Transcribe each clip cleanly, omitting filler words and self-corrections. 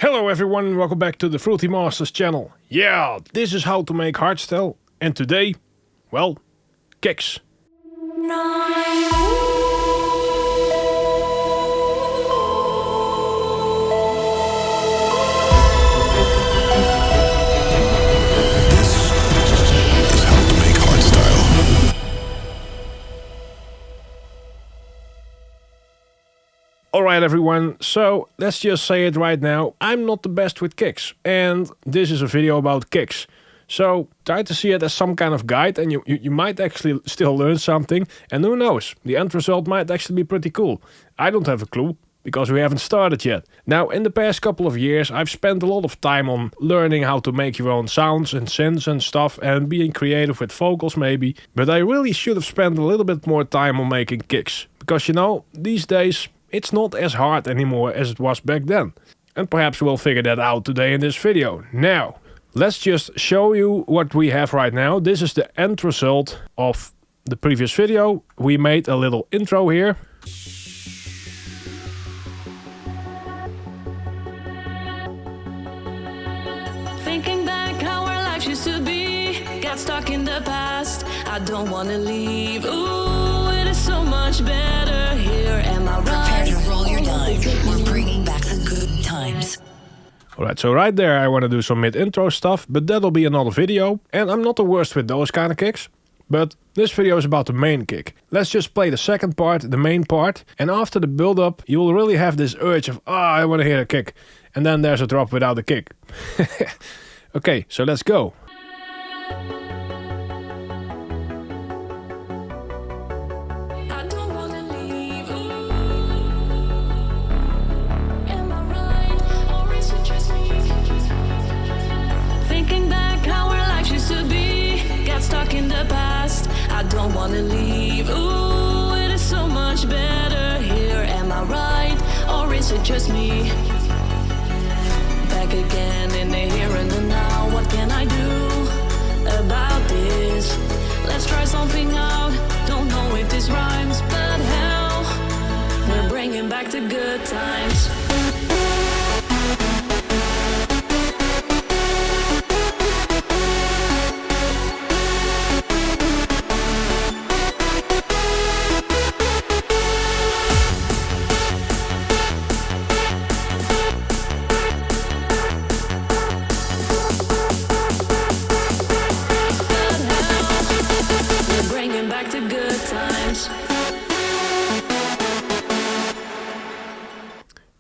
Hello everyone, welcome back to the Fruitymasterz channel. Yeah, this is how to make hardstyle, and today, well, kicks. Alright everyone, so let's just say it right now, I'm not the best with kicks, and this is a video about kicks. So try to see it as some kind of guide, and you might actually still learn something, and who knows, the end result might actually be pretty cool. I don't have a clue, because we haven't started yet. Now, in the past couple of years, I've spent a lot of time on learning how to make your own sounds and synths and stuff, and being creative with vocals maybe, but I really should have spent a little bit more time on making kicks, because you know, these days, it's not as hard anymore as it was back then. And perhaps we'll figure that out today in this video. Now, let's just show you what we have right now. This is the end result of the previous video. We made a little intro here. Thinking back how our lives used to be, got stuck in the past, I don't wanna leave. Ooh, it is so much better here, am I right? Prepare to roll your dice, we're bringing back the good times. Alright, so right there I want to do some mid-intro stuff, but that'll be another video. And I'm not the worst with those kind of kicks, but this video is about the main kick. Let's just play the second part, the main part, and after the build-up you will really have this urge of, I want to hear a kick. And then there's a drop without a kick. Okay, so let's go. Stuck in the past, I don't wanna leave. Ooh, it is so much better here, am I right? Or is it just me? Back again in the here and the now, what can I do about this? Let's try something out, don't know if this rhymes, but hell, we're bringing back the good times.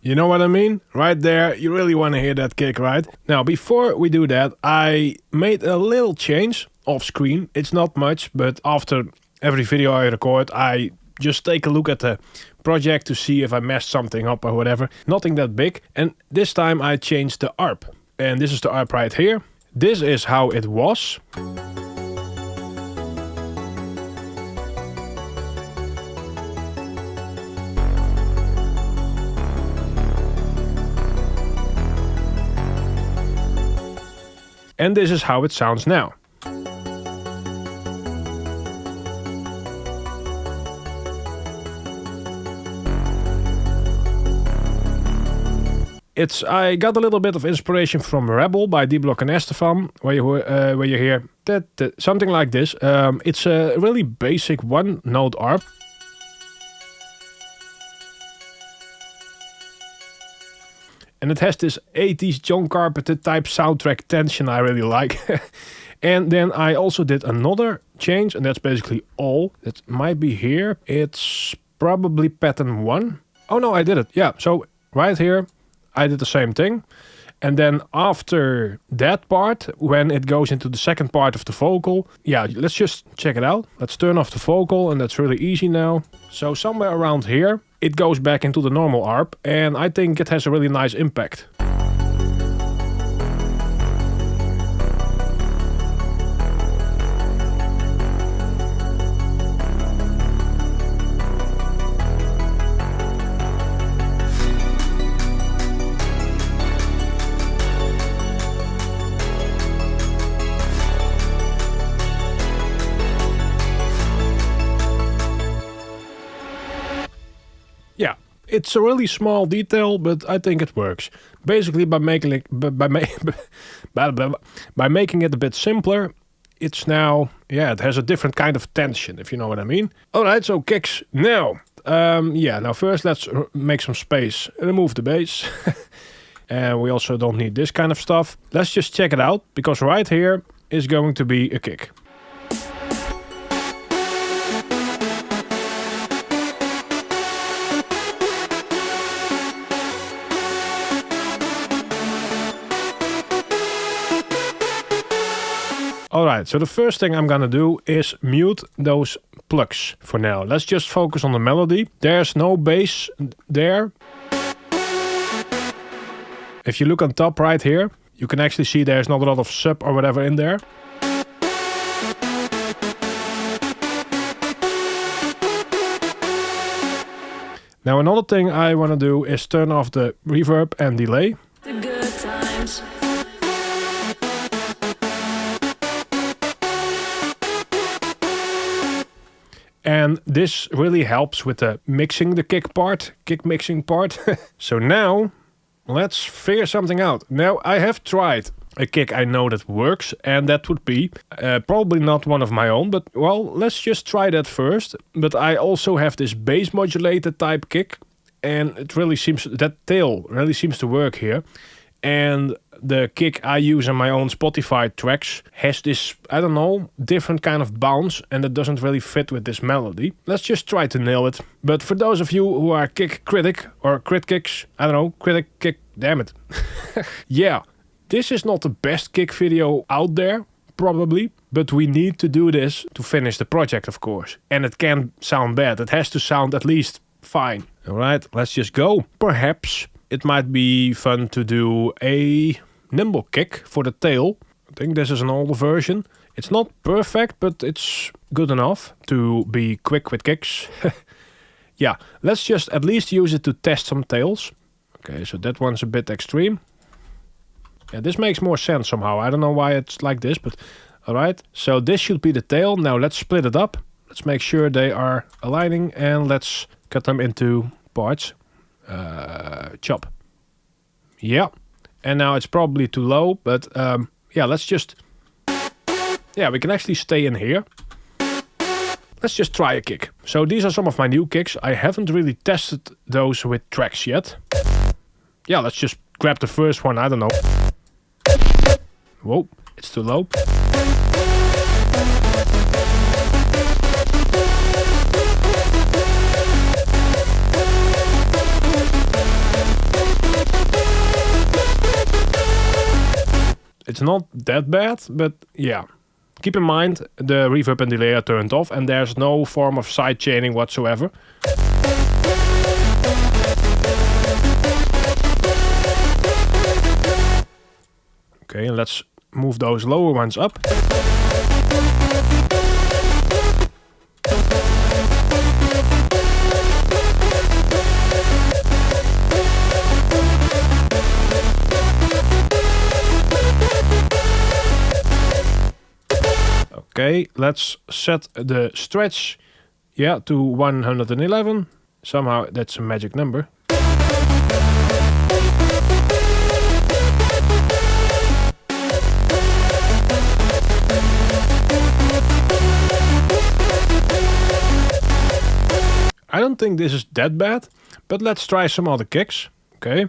You know what I mean? Right there, you really want to hear that kick, right? Now, before we do that, I made a little change off screen. It's not much, but after every video I record, I just take a look at the project to see if I messed something up or whatever. Nothing that big. And this time I changed the ARP. And this is the ARP right here. This is how it was. And this is how it sounds now. I got a little bit of inspiration from Rebel by D-Block and Estefan, where you hear something like this. It's a really basic one-note ARP. And it has this 80s John Carpenter type soundtrack tension I really like. And then I also did another change, and that's basically all. It might be here. It's probably pattern 1. Oh no, I did it. Yeah, so right here I did the same thing. And then after that part, when it goes into the second part of the vocal, yeah, let's just check it out. Let's turn off the vocal, and that's really easy now. So somewhere around here, it goes back into the normal ARP, and I think it has a really nice impact. It's a really small detail, but I think it works. Basically, by making it by making it a bit simpler, it's now, yeah, it has a different kind of tension, if you know what I mean. All right, so kicks now. Now first let's make some space. Remove the bass. And we also don't need this kind of stuff. Let's just check it out, because right here is going to be a kick. Alright, so the first thing I'm gonna do is mute those plugs for now. Let's just focus on the melody. There's no bass there. If you look on top right here, you can actually see there's not a lot of sub or whatever in there. Now another thing I want to do is turn off the reverb and delay. The good times. And this really helps with the mixing the kick mixing part. So now, let's figure something out. Now, I have tried a kick I know that works, and that would be probably not one of my own, but well, let's just try that first. But I also have this bass modulated type kick, and it really seems, that tail really seems to work here. And the kick I use on my own Spotify tracks has this, I don't know, different kind of bounce, and it doesn't really fit with this melody. Let's just try to nail it. But for those of you who are kick critic or crit kicks, I don't know, critic kick, damn it. Yeah, this is not the best kick video out there, probably, but we need to do this to finish the project, of course. And it can't sound bad, it has to sound at least fine. Alright, let's just go. Perhaps it might be fun to do a Nimble kick for the tail. I think this is an older version. It's not perfect, but it's good enough to be quick with kicks. Yeah, let's just at least use it to test some tails. Okay, so that one's a bit extreme. Yeah, this makes more sense somehow. I don't know why it's like this, but alright. So this should be the tail. Now let's split it up. Let's make sure they are aligning, and let's cut them into parts. Chop. Yeah. And now it's probably too low, but yeah, let's just... Yeah, we can actually stay in here. Let's just try a kick. So these are some of my new kicks. I haven't really tested those with tracks yet. Yeah, let's just grab the first one, I don't know. Whoa, it's too low. It's not that bad, but yeah. Keep in mind, the reverb and delay are turned off, and there's no form of side chaining whatsoever. Okay, and let's move those lower ones up. Okay, let's set the stretch, yeah, to 111. Somehow that's a magic number. I don't think this is that bad, but let's try some other kicks. Okay.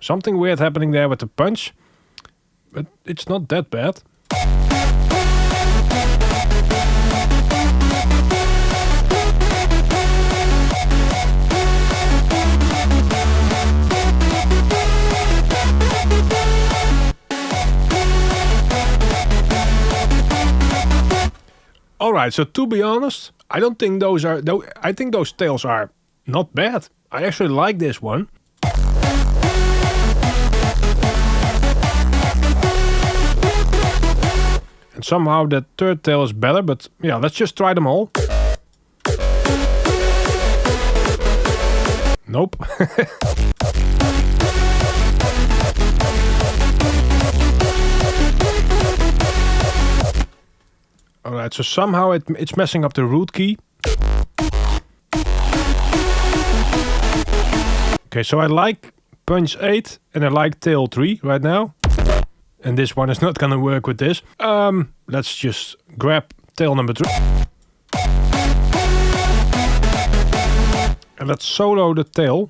Something weird happening there with the punch, but it's not that bad. Alright, so to be honest, I don't think those are... I think those tails are not bad. I actually like this one. And somehow the third tail is better, but yeah, let's just try them all. Nope. Right, so somehow it's messing up the root key. Okay, so I like punch 8 and I like tail 3 right now. And this one is not gonna work with this. Let's just grab tail number 3. And let's solo the tail.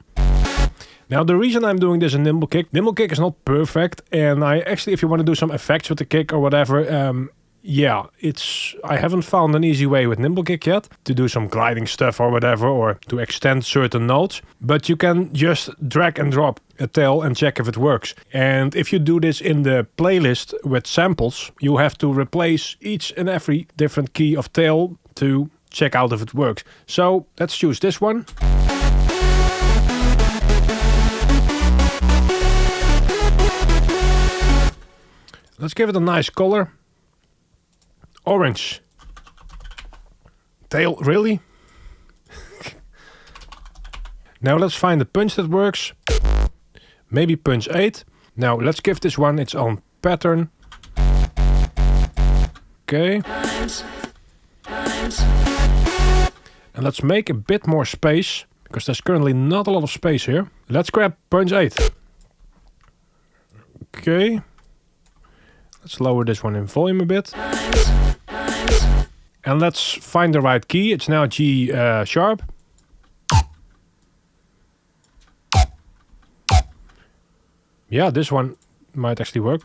Now the reason I'm doing this in Nimble Kick is not perfect. And I actually, if you want to do some effects with the kick or whatever, yeah, I haven't found an easy way with Nimble Kick yet to do some gliding stuff or whatever, or to extend certain notes. But you can just drag and drop a tail and check if it works. And if you do this in the playlist with samples, you have to replace each and every different key of tail to check out if it works. So let's choose this one. Let's give it a nice color. Orange. Tail, really? Now let's find a punch that works. Maybe punch 8. Now let's give this one its own pattern. Okay. And let's make a bit more space, because there's currently not a lot of space here. Let's grab punch 8. Okay. Let's lower this one in volume a bit. And let's find the right key. It's now G sharp. Yeah, this one might actually work.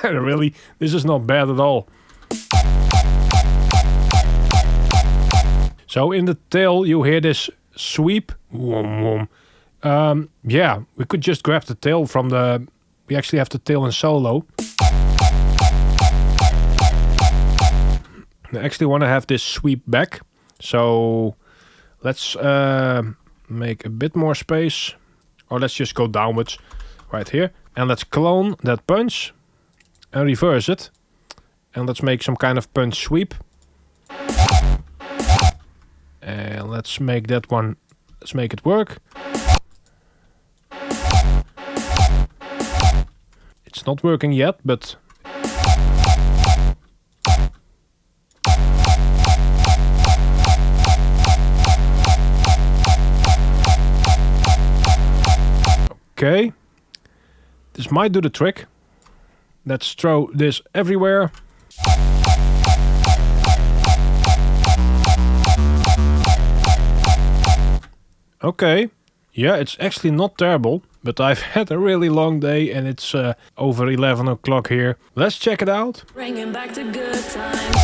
Really, this is not bad at all. So in the tail you hear this sweep. Wom, wom. Yeah, we could just grab the tail from the... We actually have the tail in solo. I actually want to have this sweep back. So let's make a bit more space. Or let's just go downwards right here. And let's clone that punch and reverse it. And let's make some kind of punch sweep. And let's make that one, let's make it work. It's not working yet, but... Okay. This might do the trick. Let's throw this everywhere. Okay. Yeah, it's actually not terrible, but I've had a really long day and it's over 11 o'clock here. Let's check it out. Bringing back the good times.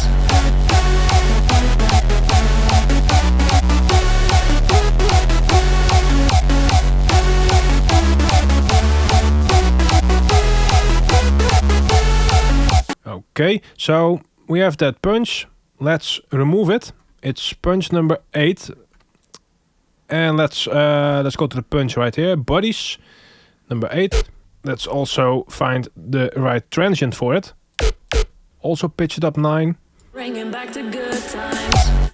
Okay, so we have that punch. Let's remove it. It's punch number 8. And let's go to the punch right here. Bodies, number 8. Let's also find the right transient for it. Also pitch it up 9. Bringing back the good times.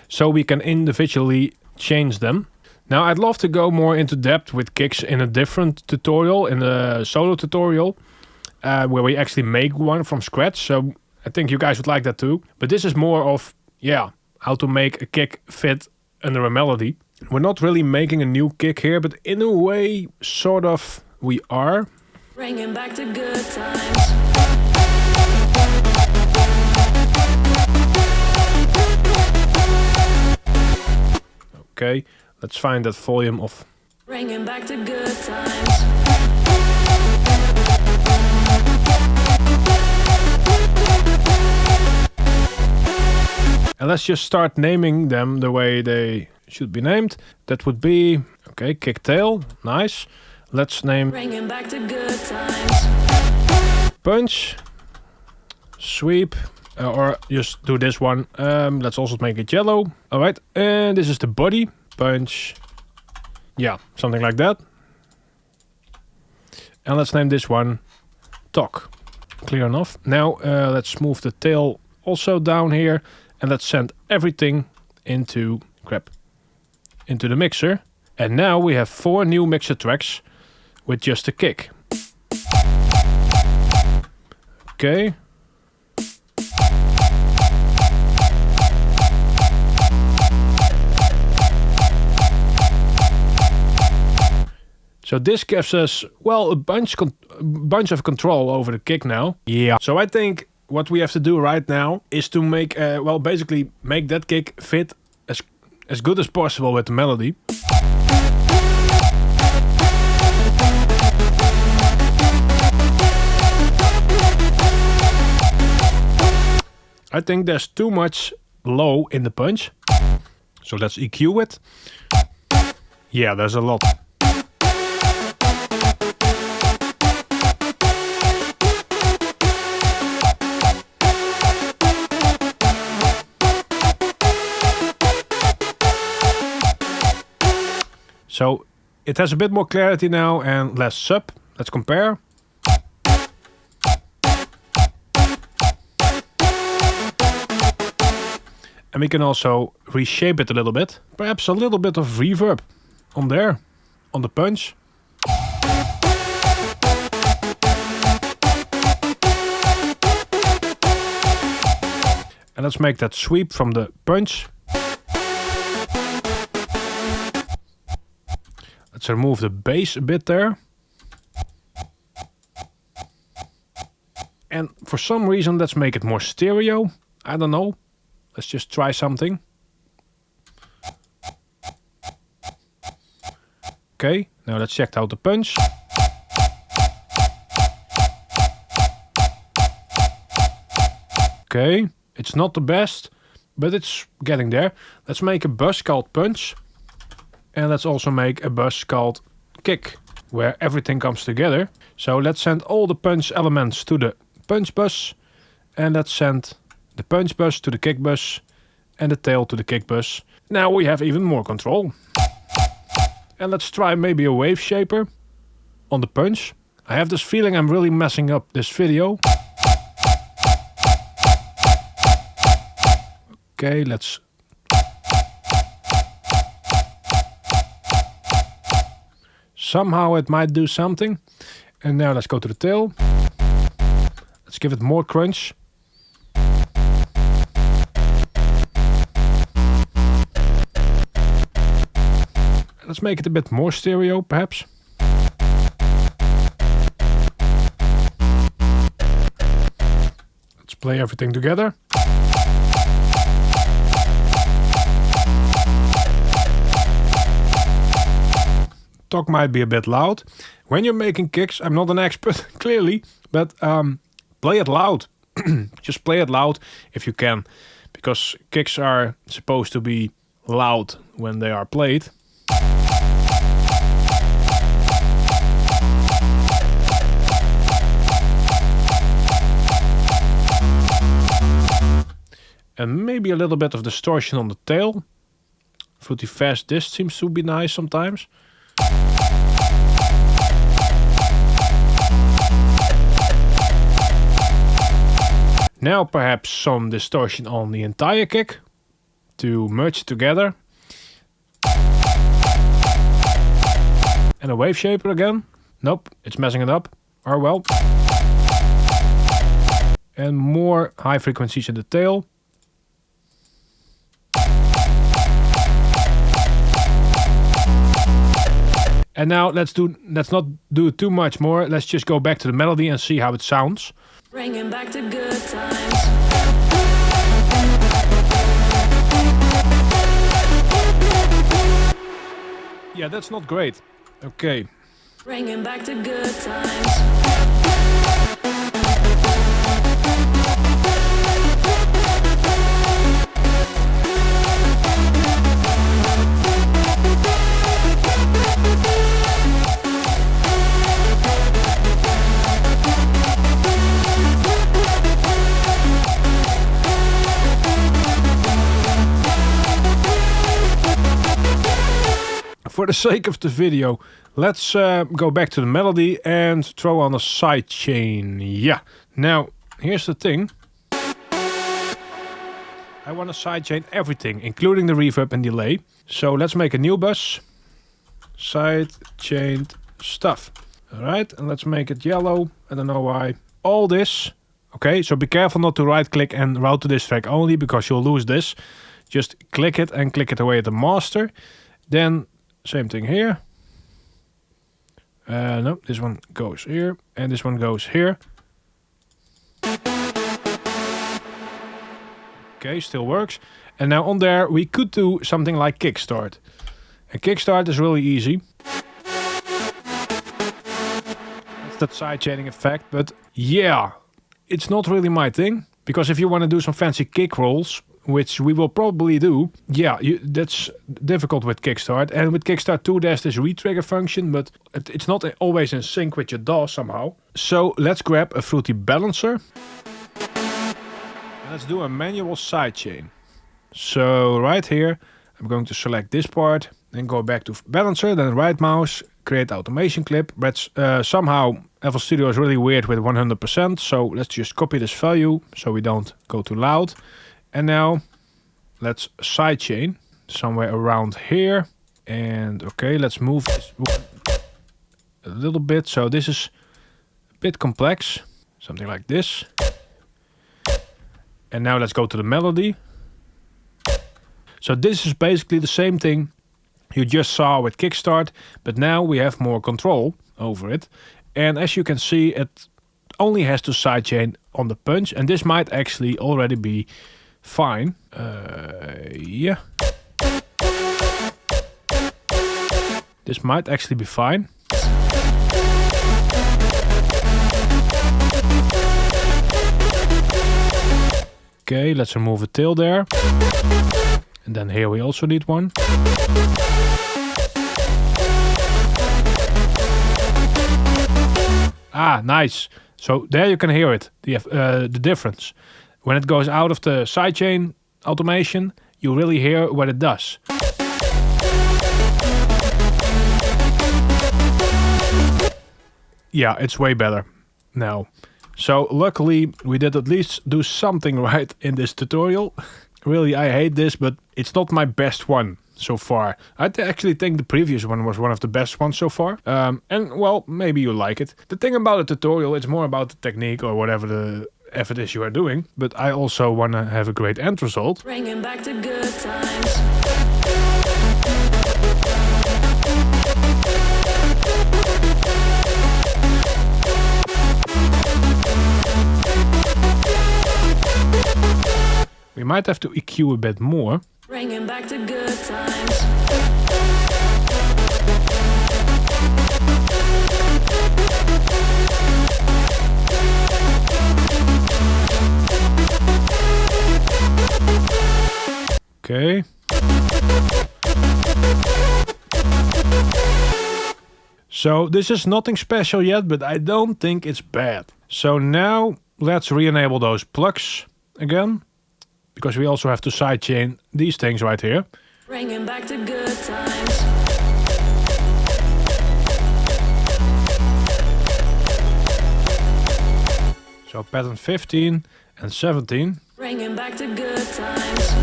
So we can individually change them. Now I'd love to go more into depth with kicks in a different tutorial, in a solo tutorial, where we actually make one from scratch. So I think you guys would like that too. But this is more of, yeah, how to make a kick fit under a melody. We're not really making a new kick here, but in a way, sort of, we are. Bringing back the good times. Okay, let's find that volume of... Bringing back the good times. And let's just start naming them the way they should be named. That would be, okay, kick tail, nice. Let's name Bringing back the good times. punch, sweep, or just do this one. Let's also make it yellow. All right, and this is the body, punch, yeah, something like that. And let's name this one talk. Clear enough. Now let's move the tail also down here, and let's send everything into into the mixer. And now we have 4 new mixer tracks with just a kick. Okay. So this gives us, well, a bunch of control over the kick now. Yeah. So I think what we have to do right now is to make, well, basically make that kick fit as good as possible with the melody. I think there's too much low in the punch. So let's EQ it. Yeah, there's a lot. So it has a bit more clarity now and less sub. Let's compare. And we can also reshape it a little bit. Perhaps a little bit of reverb on there, on the punch. And let's make that sweep from the punch. Let's remove the bass a bit there. And for some reason, let's make it more stereo. I don't know. Let's just try something. Okay, now let's check out the punch. Okay, it's not the best, but it's getting there. Let's make a bus called punch. And let's also make a bus called kick, where everything comes together. So let's send all the punch elements to the punch bus. And let's send the punch bus to the kick bus and the tail to the kick bus. Now we have even more control. And let's try maybe a wave shaper on the punch. I have this feeling I'm really messing up this video. Okay, let's... Somehow it might do something. And now let's go to the tail. Let's give it more crunch. Let's make it a bit more stereo, perhaps. Let's play everything together. Talk might be a bit loud. When you're making kicks, I'm not an expert, clearly, but play it loud. Just play it loud if you can, because kicks are supposed to be loud when they are played. And maybe a little bit of distortion on the tail. Fruity fast disc seems to be nice sometimes. Now perhaps some distortion on the entire kick to merge it together. And a wave shaper again. Nope, it's messing it up. Oh well. And more high frequencies in the tail. And now let's not do too much more. Let's just go back to the melody and see how it sounds. Bringing back the good times. Yeah, that's not great. Okay. Bringing back the good times. For the sake of the video, let's go back to the melody and throw on a sidechain. Yeah. Now, here's the thing. I want to sidechain everything, including the reverb and delay. So let's make a new bus. Sidechained stuff. Alright, and let's make it yellow. I don't know why. All this. Okay, so be careful not to right click and route to this track only, because you'll lose this. Just click it and click it away at the master. Then same thing here. No, this one goes here, and this one goes here. Okay, still works. And now on there, we could do something like kickstart. And kickstart is really easy. That's that sidechaining effect, but yeah, it's not really my thing. Because if you want to do some fancy kick rolls, which we will probably do, yeah, that's difficult with kickstart. And with kickstart too, there's this retrigger function, but it's not always in sync with your DAW somehow. So let's grab a Fruity balancer. Let's do a manual sidechain. So right here, I'm going to select this part, then go back to balancer, then right mouse, create automation clip. But somehow FL Studio is really weird with 100%. So let's just copy this value so we don't go too loud. And now let's sidechain somewhere around here. And okay, let's move this a little bit. So this is a bit complex, something like this. And now let's go to the melody. So this is basically the same thing you just saw with kickstart, but now we have more control over it. And as you can see, it only has to sidechain on the punch, and this might actually already be fine. Yeah. This might actually be fine. Okay, let's remove a tail there. And then here we also need one. Ah, nice. So there you can hear it, the difference. When it goes out of the sidechain automation, you really hear what it does. Yeah, it's way better now. So luckily we did at least do something right in this tutorial. Really, I hate this, but it's not my best one so far. I actually think the previous one was one of the best ones so far. And well, maybe you like it. The thing about a tutorial, it's more about the technique or whatever the effort is you are doing. But I also want to have a great end result. Bringing back the good times. We might have to EQ a bit more. Bringing back the good times. Okay. So this is nothing special yet, but I don't think it's bad. So now let's re-enable those plugs again. Because we also have to sidechain these things right here. Bringing back the good times. So pattern 15 and 17. Bringing back the good times.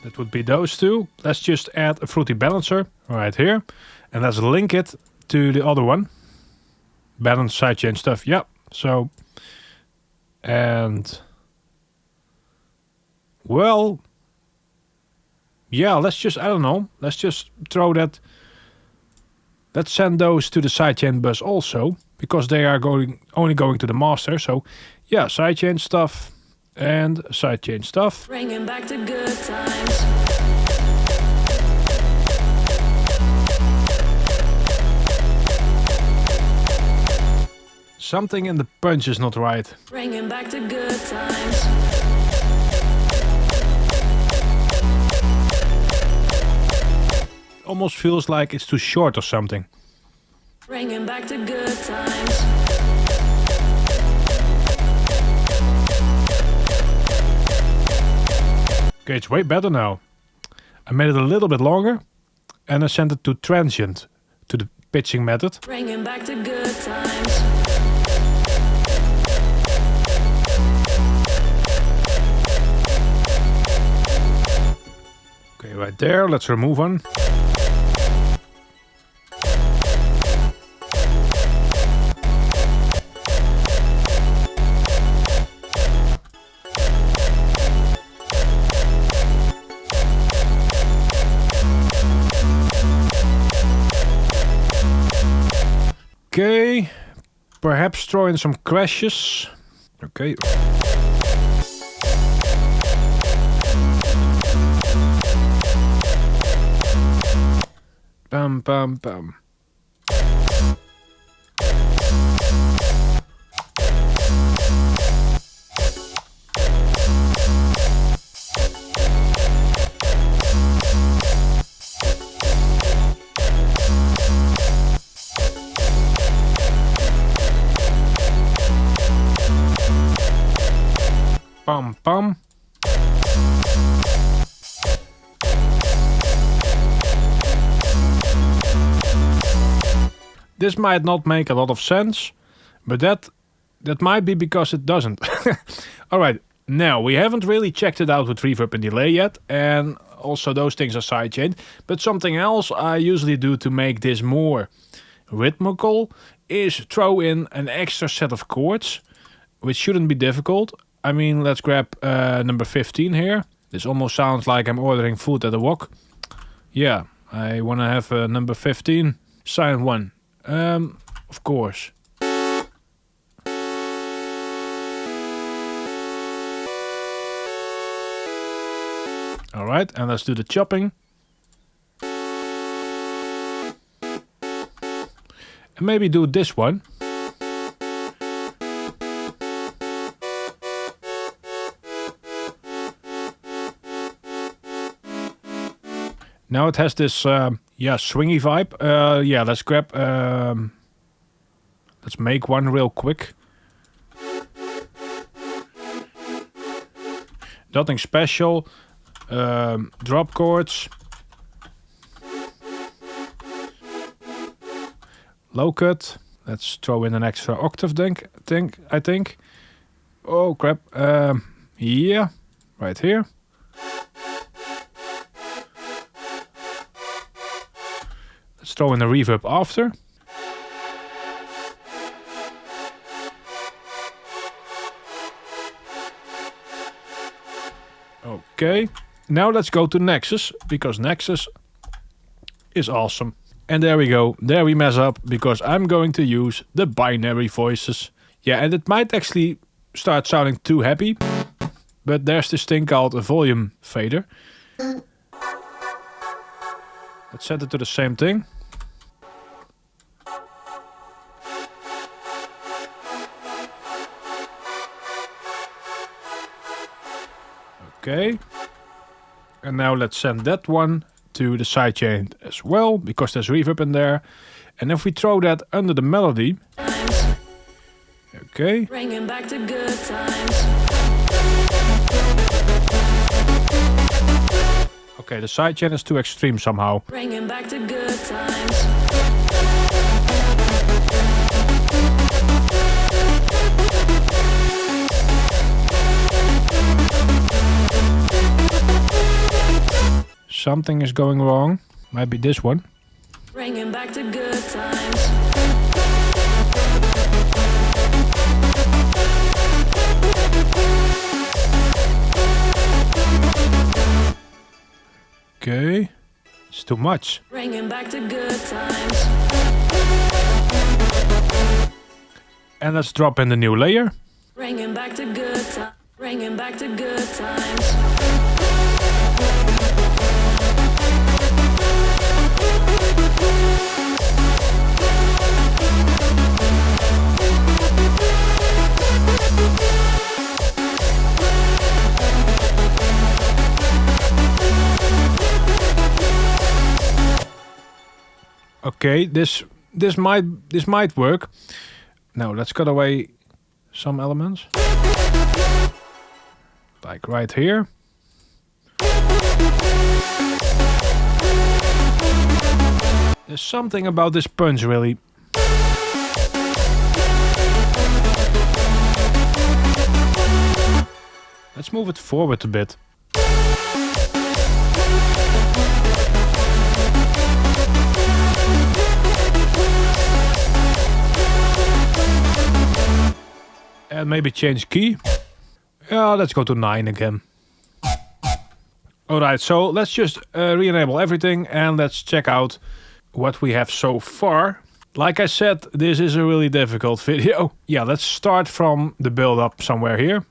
That would be those two. Let's just add a Fruity balancer right here. And let's link it to the other one. Balance sidechain stuff. Yeah. So, and well, yeah, let's just, I don't know, let's just throw that, let's send those to the sidechain bus also, because they are only going to the master. So yeah, sidechain stuff and sidechain stuff. Bringing back the good times. Something in the punch is not right. Bringing back the good times. Almost feels like it's too short or something. Bringing back the good times. Okay, it's way better now. I made it a little bit longer and I sent it to transient, to the pitching method. Bringing back the good times. Okay, right there, let's remove one. Okay. Perhaps throw in some crashes. Okay. Bam, bam, bam. Pam, pam. This might not make a lot of sense, but that might be because it doesn't. Alright, now we haven't really checked it out with reverb and delay yet, and also those things are sidechained, but something else I usually do to make this more rhythmical is throw in an extra set of chords, which shouldn't be difficult. I mean, let's grab number 15 here. This almost sounds like I'm ordering food at a wok. Yeah, I want to have number 15. Silent 1. Of course. Alright, and let's do the chopping. And maybe do this one. Now it has this, swingy vibe. Let's grab, let's make one real quick. Nothing special. Drop chords. Low cut. Let's throw in an extra octave, I think. Oh crap. Yeah, right here. Let's throw in the reverb after. Okay. Now let's go to Nexus, because Nexus is awesome. And there we go. There we mess up, because I'm going to use the binary voices. Yeah, and it might actually start sounding too happy, but there's this thing called a volume fader. Let's set it to the same thing. Okay. And now let's send that one to the sidechain as well, because there's reverb in there. And if we throw that under the melody. Okay. Bringing back the good times. Okay, the sidechain is too extreme somehow. Bringing back the good times. Something is going wrong. Might be this one. Bringing back the good times. Okay. It's too much. Bringing back the good times. And let's drop in the new layer. Bringing back the good times. Bringing back the good times. Okay, this might work. Now let's cut away some elements. Like right here. There's something about this punch really. Let's move it forward a bit. And maybe change key. Yeah, let's go to 9 again. Alright, so let's just re-enable everything and let's check out what we have so far. Like I said, this is a really difficult video. Yeah, let's start from the build up somewhere here.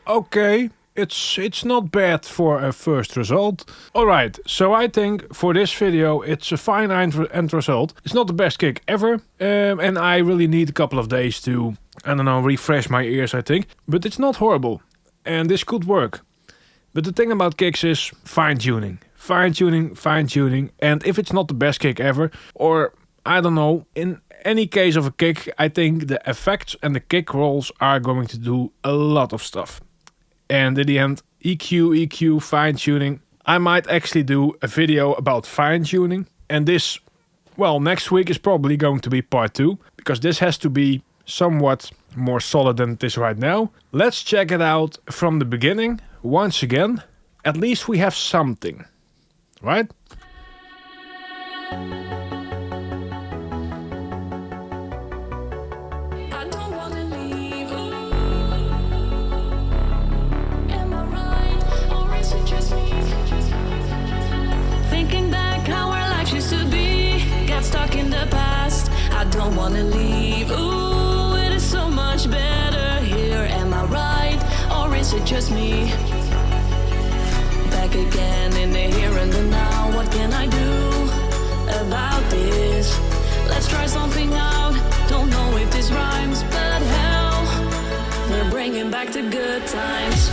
Okay, it's not bad for a first result. Alright, so I think for this video it's a fine end result. It's not the best kick ever, and I really need a couple of days to, I don't know, refresh my ears, I think. But it's not horrible, and this could work. But the thing about kicks is fine-tuning. Fine-tuning, fine-tuning, and if it's not the best kick ever, or I don't know, in any case of a kick, I think the effects and the kick rolls are going to do a lot of stuff. And in the end, EQ, fine-tuning. I might actually do a video about fine-tuning. And this, well, next week is probably going to be part 2. Because this has to be somewhat more solid than it is right now. Let's check it out from the beginning. Once again, at least we have something. Right? Stuck in the past, I don't wanna leave. Ooh, it is so much better here. Am I right, or is it just me? Back again in the here and the now. What can I do about this? Let's try something out. Don't know if this rhymes, but hell, we're bringing back the good times.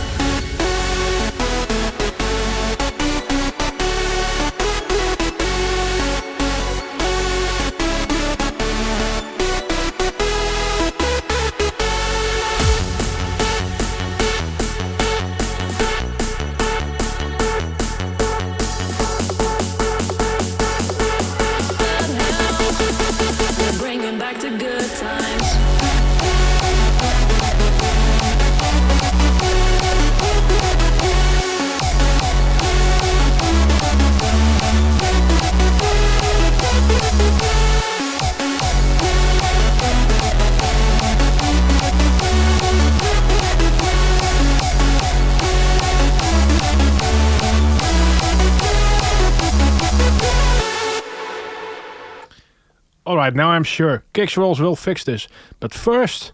Alright, now I'm sure kicks rolls will fix this. But first,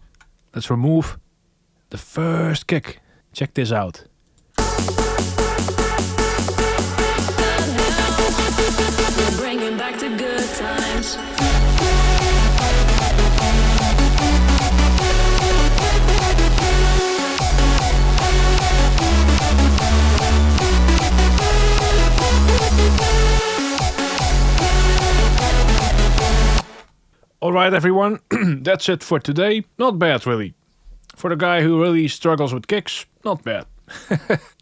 let's remove the first kick. Check this out. We're bringing back the good times. Alright everyone, that's it for today. Not bad really. For the guy who really struggles with kicks, not bad.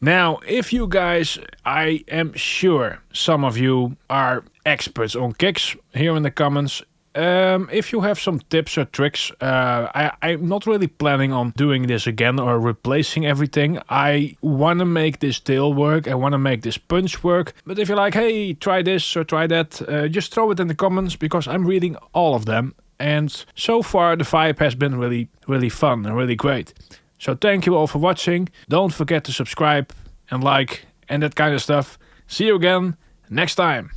Now, if you guys, I am sure some of you are experts on kicks here in the comments. If you have some tips or tricks, I'm not really planning on doing this again or replacing everything. I want to make this tail work, I want to make this punch work. But if you're like, hey, try this or try that, just throw it in the comments because I'm reading all of them. And so far the vibe has been really, really fun and really great. So thank you all for watching. Don't forget to subscribe and like and that kind of stuff. See you again next time.